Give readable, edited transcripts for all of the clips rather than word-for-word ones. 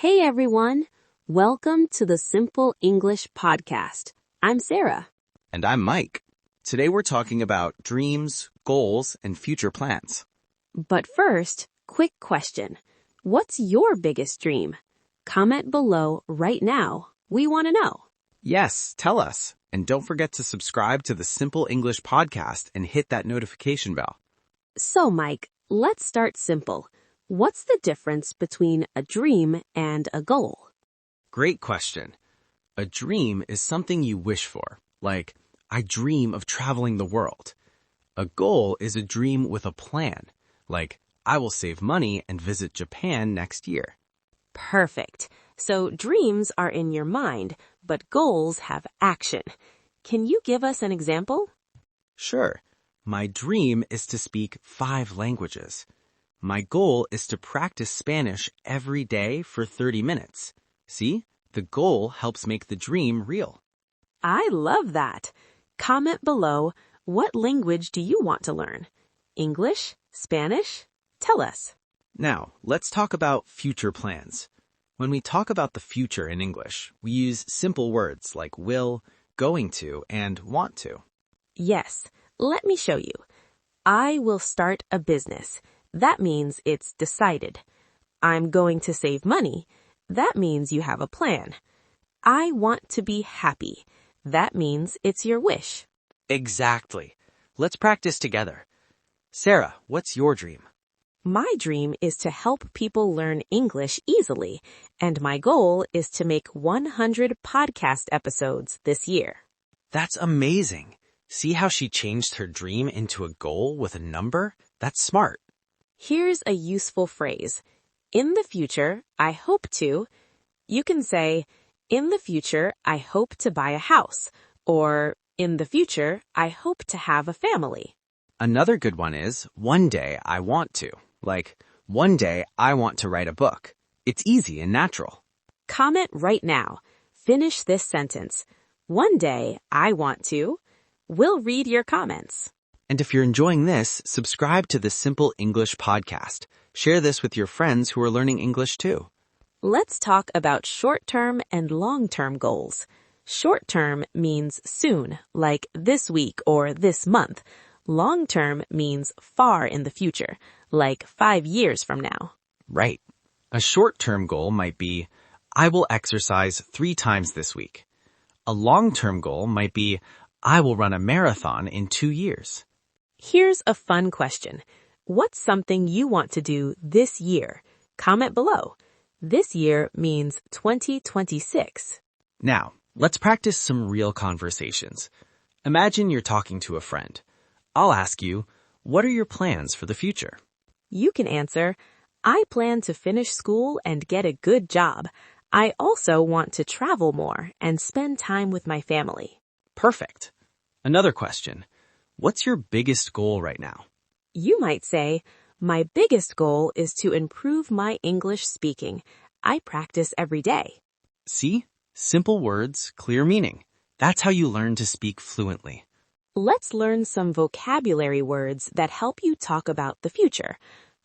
Hey everyone! Welcome to the Simple English Podcast. I'm Sarah. And I'm Mike. Today we're talking about dreams, goals, and future plans. But first, quick question. What's your biggest dream? Comment below right now. We want to know. Yes, tell us. And don't forget to subscribe to the Simple English Podcast and hit that notification bell. So Mike, let's start simple. What's the difference between a dream and a goal? Great question. A dream is something you wish for, like, I dream of traveling the world. A goal is a dream with a plan, like, I will save money and visit Japan next year. Perfect. So dreams are in your mind, but goals have action. Can you give us an example? Sure. My dream is to speak 5 languages. My goal is to practice Spanish every day for 30 minutes. See? The goal helps make the dream real. I love that. Comment below, what language do you want to learn? English? Spanish? Tell us. Now, let's talk about future plans. When we talk about the future in English, we use simple words like will, going to, and want to. Yes, let me show you. I will start a business. That means it's decided. I'm going to save money. That means you have a plan. I want to be happy. That means it's your wish. Exactly. Let's practice together. Sarah, what's your dream? My dream is to help people learn English easily, and my goal is to make 100 podcast episodes this year. That's amazing. See how she changed her dream into a goal with a number? That's smart. Here's a useful phrase. In the future, I hope to. You can say, in the future, I hope to buy a house, or in the future, I hope to have a family. Another good one is, one day I want to. Like, one day I want to write a book. It's easy and natural. Comment right now. Finish this sentence. One day I want to. We'll read your comments. And if you're enjoying this, subscribe to the Simple English Podcast. Share this with your friends who are learning English too. Let's talk about short-term and long-term goals. Short-term means soon, like this week or this month. Long-term means far in the future, like 5 years from now. Right. A short-term goal might be, I will exercise 3 times this week. A long-term goal might be, I will run a marathon in 2 years. Here's a fun question. What's something you want to do this year? Comment below. This year means 2026. Now, let's practice some real conversations. Imagine you're talking to a friend. I'll ask you, what are your plans for the future? You can answer, I plan to finish school and get a good job. I also want to travel more and spend time with my family. Perfect. Another question. What's your biggest goal right now? You might say, my biggest goal is to improve my English speaking. I practice every day. See? Simple words, clear meaning. That's how you learn to speak fluently. Let's learn some vocabulary words that help you talk about the future.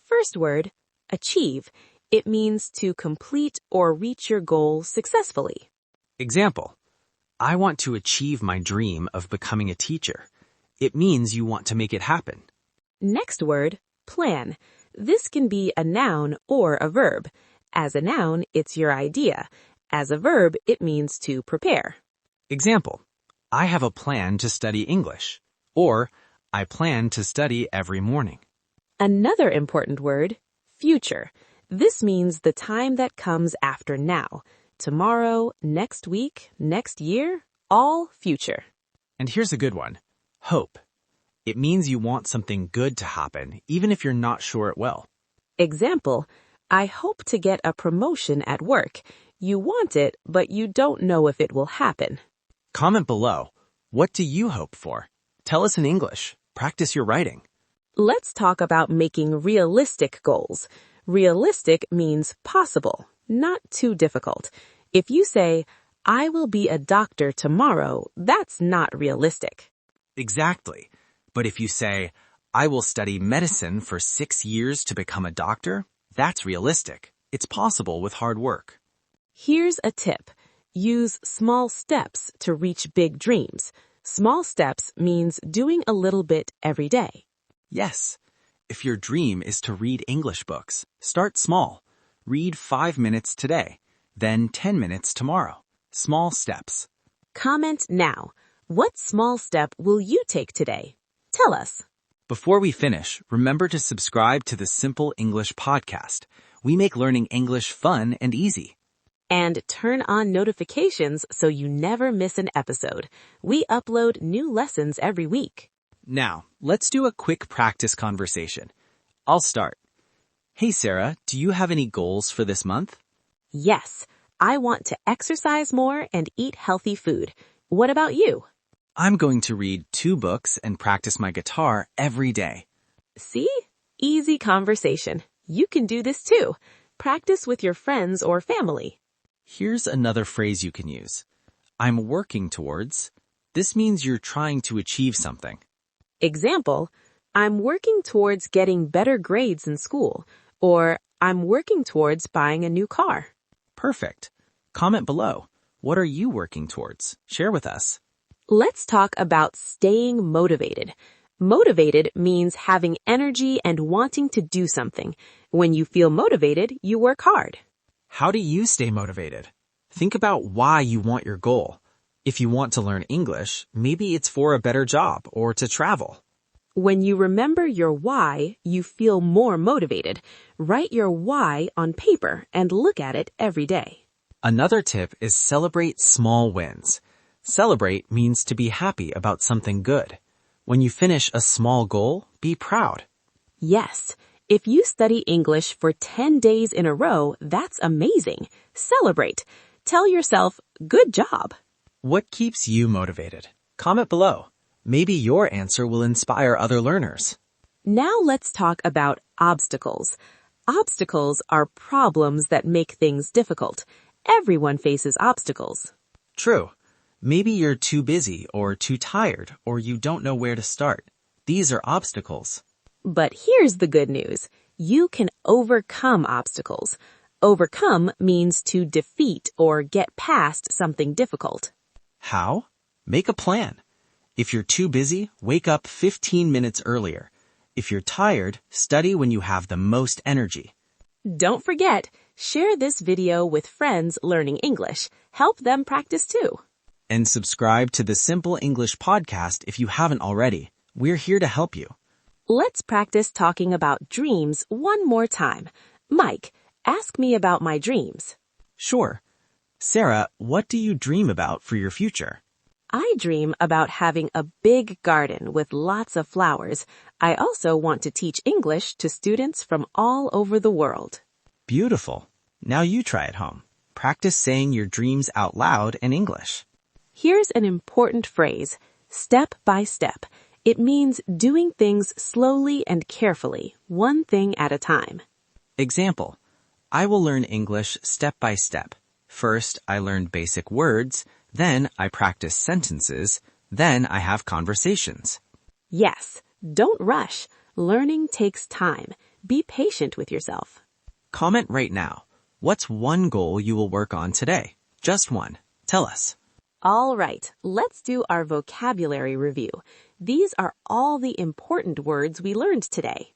First word, achieve. It means to complete or reach your goal successfully. Example. I want to achieve my dream of becoming a teacher. It means you want to make it happen. Next word, plan. This can be a noun or a verb. As a noun, it's your idea. As a verb, it means to prepare. Example. I have a plan to study English. Or, I plan to study every morning. Another important word, future. This means the time that comes after now. Tomorrow, next week, next year, all future. And here's a good one. Hope. It means you want something good to happen, even if you're not sure it will. Example, I hope to get a promotion at work. You want it, but you don't know if it will happen. Comment below. What do you hope for? Tell us in English. Practice your writing. Let's talk about making realistic goals. Realistic means possible, not too difficult. If you say, I will be a doctor tomorrow, that's not realistic. Exactly. But if you say, I will study medicine for 6 years to become a doctor, that's realistic. It's possible with hard work. Here's a tip. Use small steps to reach big dreams. Small steps means doing a little bit every day. Yes. If your dream is to read English books, start small. Read 5 minutes today, then 10 minutes tomorrow. Small steps. Comment now. What small step will you take today? Tell us. Before we finish, remember to subscribe to the Simple English podcast. We make learning English fun and easy. And turn on notifications so you never miss an episode. We upload new lessons every week. Now, let's do a quick practice conversation. I'll start. Hey Sarah, do you have any goals for this month? Yes, I want to exercise more and eat healthy food. What about you? I'm going to read 2 books and practice my guitar every day. See? Easy conversation. You can do this too. Practice with your friends or family. Here's another phrase you can use. I'm working towards. This means you're trying to achieve something. Example, I'm working towards getting better grades in school, or I'm working towards buying a new car. Perfect. Comment below. What are you working towards? Share with us. Let's talk about staying motivated. Motivated means having energy and wanting to do something. When you feel motivated, you work hard. How do you stay motivated? Think about why you want your goal. If you want to learn English, maybe it's for a better job or to travel. When you remember your why, you feel more motivated. Write your why on paper and look at it every day. Another tip is celebrate small wins. Celebrate means to be happy about something good. When you finish a small goal, be proud. Yes, if you study English for 10 days in a row, that's amazing. Celebrate. Tell yourself, good job. What keeps you motivated? Comment below. Maybe your answer will inspire other learners. Now let's talk about obstacles. Obstacles are problems that make things difficult. Everyone faces obstacles. True. Maybe you're too busy or too tired or you don't know where to start. These are obstacles. But here's the good news. You can overcome obstacles. Overcome means to defeat or get past something difficult. How? Make a plan. If you're too busy, wake up 15 minutes earlier. If you're tired, study when you have the most energy. Don't forget, share this video with friends learning English. Help them practice too. And subscribe to the Simple English podcast if you haven't already. We're here to help you. Let's practice talking about dreams one more time. Mike, ask me about my dreams. Sure. Sarah, what do you dream about for your future? I dream about having a big garden with lots of flowers. I also want to teach English to students from all over the world. Beautiful. Now you try at home. Practice saying your dreams out loud in English. Here's an important phrase, step by step. It means doing things slowly and carefully, one thing at a time. Example, I will learn English step by step. First, I learn basic words, then I practice sentences, then I have conversations. Yes, don't rush. Learning takes time. Be patient with yourself. Comment right now. What's one goal you will work on today? Just one. Tell us. All right, let's do our vocabulary review. These are all the important words we learned today.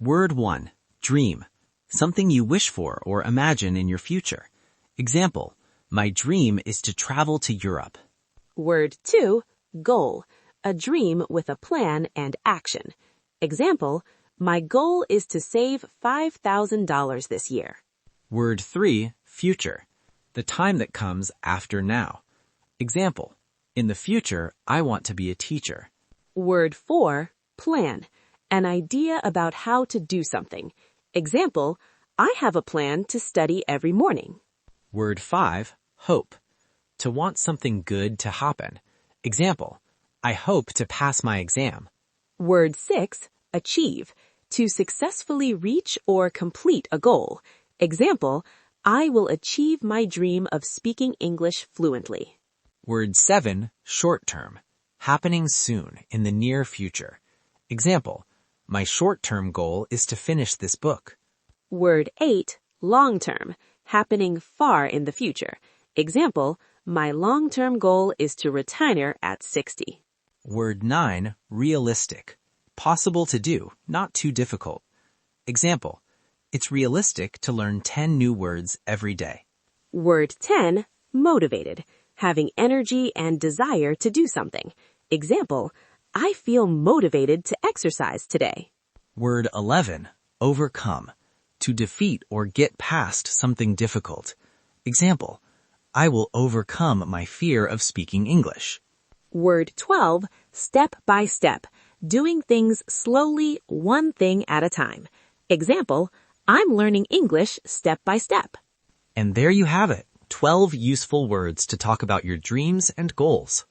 Word 1. Dream. Something you wish for or imagine in your future. Example, my dream is to travel to Europe. Word 2. Goal. A dream with a plan and action. Example, my goal is to save $5,000 this year. Word 3. Future. The time that comes after now. Example, in the future, I want to be a teacher. Word 4. Plan. An idea about how to do something. Example, I have a plan to study every morning. Word 5. Hope. To want something good to happen. Example, I hope to pass my exam. Word 6. Achieve. To successfully reach or complete a goal. Example, I will achieve my dream of speaking English fluently. Word 7. Short term. Happening soon, in the near future. Example, my short-term goal is to finish this book. Word 8. Long term. happening far in the future. Example, my long-term goal is to retire at 60. Word 9, realistic. Possible to do, not too difficult. Example, it's realistic to learn 10 new words every day. Word 10, motivated. Having energy and desire to do something. Example, I feel motivated to exercise today. Word 11, overcome. To defeat or get past something difficult. Example, I will overcome my fear of speaking English. Word 12, step by step. Doing things slowly, one thing at a time. Example, I'm learning English step by step. And there you have it, 12 useful words to talk about your dreams and goals.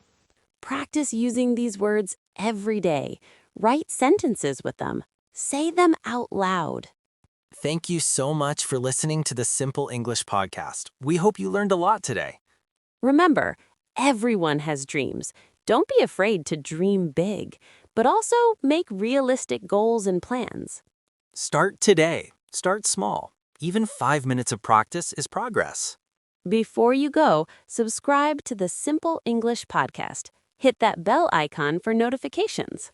Practice using these words every day. Write sentences with them. Say them out loud. Thank you so much for listening to the Simple English podcast. We hope you learned a lot today. Remember, everyone has dreams. Don't be afraid to dream big, but also make realistic goals and plans. Start today. Start small. Even 5 minutes of practice is progress. Before you go, subscribe to the Simple English podcast. Hit that bell icon for notifications.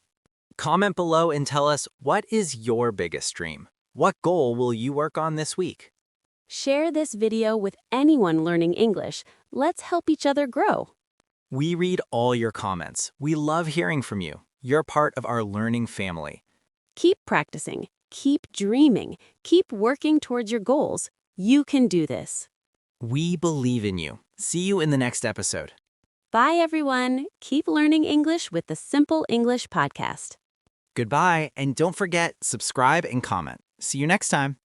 Comment below and tell us, what is your biggest dream? What goal will you work on this week? Share this video with anyone learning English. Let's help each other grow. We read all your comments. We love hearing from you. You're part of our learning family. Keep practicing. Keep dreaming. Keep working towards your goals. You can do this. We believe in you. See you in the next episode. Bye, everyone. Keep learning English with the Simple English podcast. Goodbye, and don't forget, subscribe and comment. See you next time.